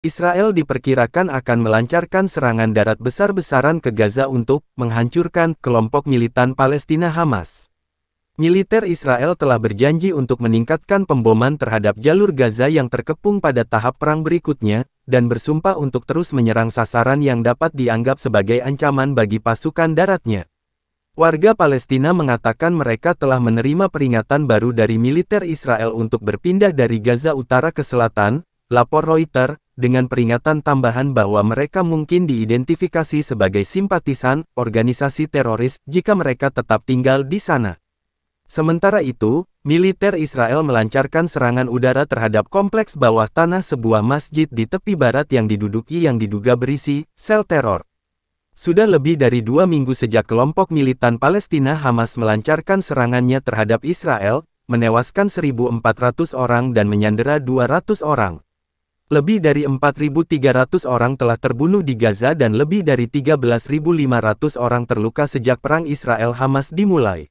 Israel diperkirakan akan melancarkan serangan darat besar-besaran ke Gaza untuk menghancurkan kelompok militan Palestina Hamas. Militer Israel telah berjanji untuk meningkatkan pemboman terhadap jalur Gaza yang terkepung pada tahap perang berikutnya, dan bersumpah untuk terus menyerang sasaran yang dapat dianggap sebagai ancaman bagi pasukan daratnya. Warga Palestina mengatakan mereka telah menerima peringatan baru dari militer Israel untuk berpindah dari Gaza Utara ke selatan, lapor Reuters, dengan peringatan tambahan bahwa mereka mungkin diidentifikasi sebagai simpatisan organisasi teroris jika mereka tetap tinggal di sana. Sementara itu, militer Israel melancarkan serangan udara terhadap kompleks bawah tanah sebuah masjid di tepi barat yang diduduki yang diduga berisi sel teror. Sudah lebih dari 2 minggu sejak kelompok militan Palestina Hamas melancarkan serangannya terhadap Israel, menewaskan 1.400 orang dan menyandera 200 orang. Lebih dari 4.300 orang telah terbunuh di Gaza dan lebih dari 13.500 orang terluka sejak perang Israel-Hamas dimulai.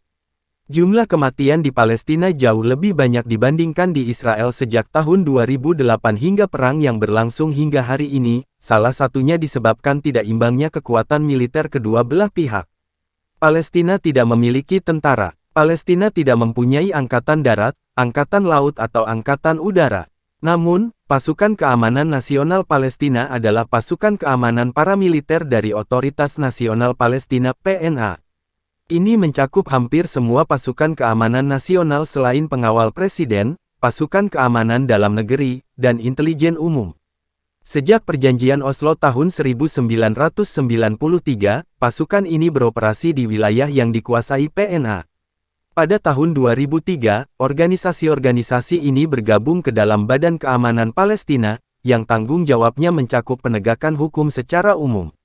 Jumlah kematian di Palestina jauh lebih banyak dibandingkan di Israel sejak tahun 2008 hingga perang yang berlangsung hingga hari ini, salah satunya disebabkan tidak imbangnya kekuatan militer kedua belah pihak. Palestina tidak memiliki tentara. Palestina tidak mempunyai angkatan darat, angkatan laut atau angkatan udara. Namun, Pasukan Keamanan Nasional Palestina adalah pasukan keamanan paramiliter dari Otoritas Nasional Palestina (PNA). Ini mencakup hampir semua pasukan keamanan nasional selain pengawal presiden, pasukan keamanan dalam negeri, dan intelijen umum. Sejak Perjanjian Oslo tahun 1993, pasukan ini beroperasi di wilayah yang dikuasai PNA. Pada tahun 2003, organisasi-organisasi ini bergabung ke dalam Badan Keamanan Palestina, yang tanggung jawabnya mencakup penegakan hukum secara umum.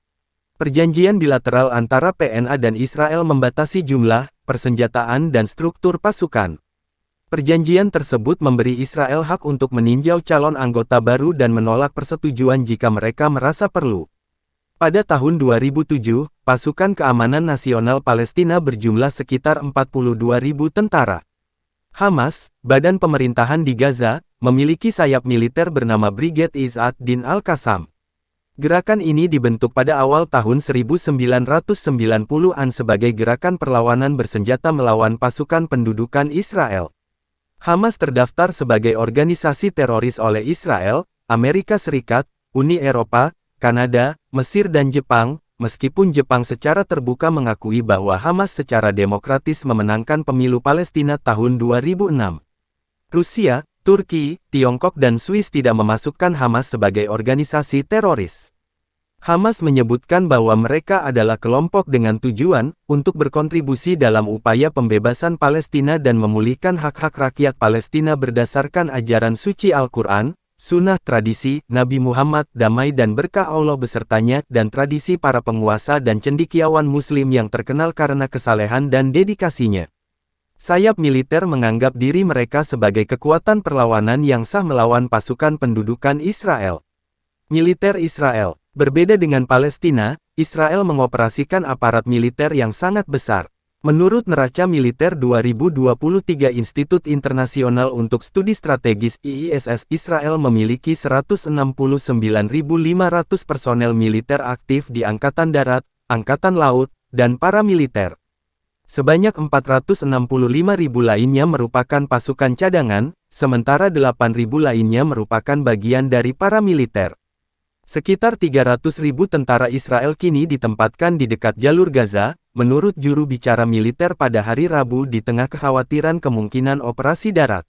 Perjanjian bilateral antara PNA dan Israel membatasi jumlah, persenjataan dan struktur pasukan. Perjanjian tersebut memberi Israel hak untuk meninjau calon anggota baru dan menolak persetujuan jika mereka merasa perlu. Pada tahun 2007, pasukan keamanan nasional Palestina berjumlah sekitar 42.000 tentara. Hamas, badan pemerintahan di Gaza, memiliki sayap militer bernama Brigade Izzat Din Al-Qassam. Gerakan ini dibentuk pada awal tahun 1990-an sebagai gerakan perlawanan bersenjata melawan pasukan pendudukan Israel. Hamas terdaftar sebagai organisasi teroris oleh Israel, Amerika Serikat, Uni Eropa, Kanada, Mesir dan Jepang, meskipun Jepang secara terbuka mengakui bahwa Hamas secara demokratis memenangkan pemilu Palestina tahun 2006. Rusia, Turki, Tiongkok dan Swiss tidak memasukkan Hamas sebagai organisasi teroris. Hamas menyebutkan bahwa mereka adalah kelompok dengan tujuan untuk berkontribusi dalam upaya pembebasan Palestina dan memulihkan hak-hak rakyat Palestina berdasarkan ajaran suci Al-Quran, Sunnah tradisi, Nabi Muhammad, damai dan berkah Allah besertanya, dan tradisi para penguasa dan cendekiawan Muslim yang terkenal karena kesalehan dan dedikasinya. Sayap militer menganggap diri mereka sebagai kekuatan perlawanan yang sah melawan pasukan pendudukan Israel. Militer Israel, berbeda dengan Palestina, Israel mengoperasikan aparat militer yang sangat besar. Menurut neraca militer 2023 Institut Internasional untuk Studi Strategis IISS, Israel memiliki 169.500 personel militer aktif di Angkatan Darat, Angkatan Laut, dan paramiliter. Sebanyak 465.000 lainnya merupakan pasukan cadangan, sementara 8.000 lainnya merupakan bagian dari paramiliter. Sekitar 300.000 tentara Israel kini ditempatkan di dekat jalur Gaza, menurut juru bicara militer pada hari Rabu di tengah kekhawatiran kemungkinan operasi darat.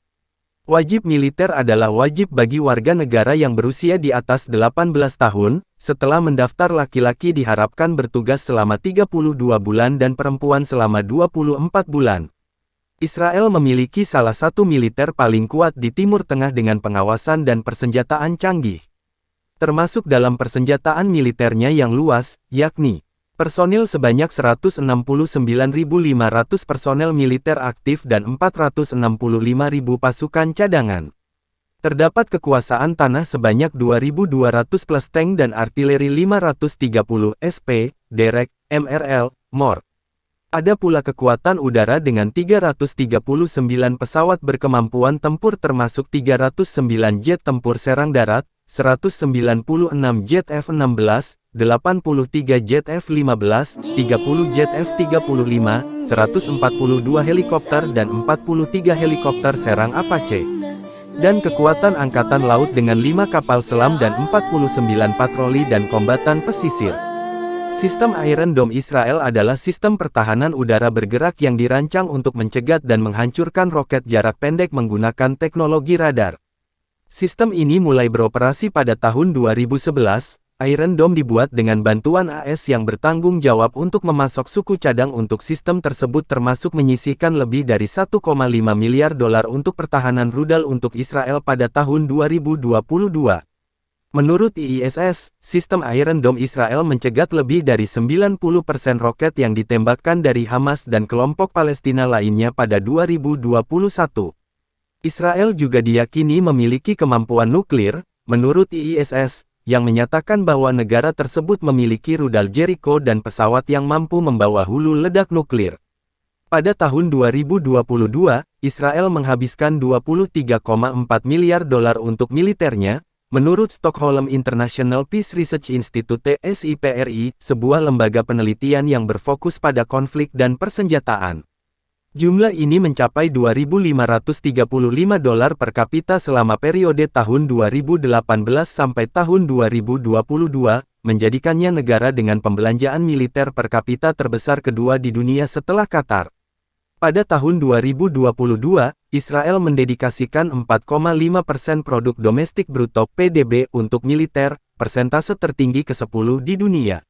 Wajib militer adalah wajib bagi warga negara yang berusia di atas 18 tahun, setelah mendaftar laki-laki diharapkan bertugas selama 32 bulan dan perempuan selama 24 bulan. Israel memiliki salah satu militer paling kuat di Timur Tengah dengan pengawasan dan persenjataan canggih. Termasuk dalam persenjataan militernya yang luas, yakni personil sebanyak 169.500 personel militer aktif dan 465.000 pasukan cadangan. Terdapat kekuasaan tanah sebanyak 2.200 plus tank dan artileri 530 SP, derek, MRL, MOR. Ada pula kekuatan udara dengan 339 pesawat berkemampuan tempur termasuk 309 jet tempur serang darat, 196 jet F-16, 83 jet F-15, 30 jet F-35, 142 helikopter dan 43 helikopter serang Apache. Dan kekuatan angkatan laut dengan 5 kapal selam dan 49 patroli dan kombatan pesisir. Sistem Iron Dome Israel adalah sistem pertahanan udara bergerak yang dirancang untuk mencegat dan menghancurkan roket jarak pendek menggunakan teknologi radar. Sistem ini mulai beroperasi pada tahun 2011. Iron Dome dibuat dengan bantuan AS yang bertanggung jawab untuk memasok suku cadang untuk sistem tersebut, termasuk menyisihkan lebih dari 1,5 miliar dolar untuk pertahanan rudal untuk Israel pada tahun 2022. Menurut IISS, sistem Iron Dome Israel mencegat lebih dari 90% roket yang ditembakkan dari Hamas dan kelompok Palestina lainnya pada 2021. Israel juga diyakini memiliki kemampuan nuklir, menurut IISS, yang menyatakan bahwa negara tersebut memiliki rudal Jericho dan pesawat yang mampu membawa hulu ledak nuklir. Pada tahun 2022, Israel menghabiskan 23,4 miliar dolar untuk militernya, menurut Stockholm International Peace Research Institute (SIPRI), sebuah lembaga penelitian yang berfokus pada konflik dan persenjataan. Jumlah ini mencapai 2.535 dolar per kapita selama periode tahun 2018 sampai tahun 2022, menjadikannya negara dengan pembelanjaan militer per kapita terbesar kedua di dunia setelah Qatar. Pada tahun 2022, Israel mendedikasikan 4,5% produk domestik bruto (PDB) untuk militer, persentase tertinggi ke-10 di dunia.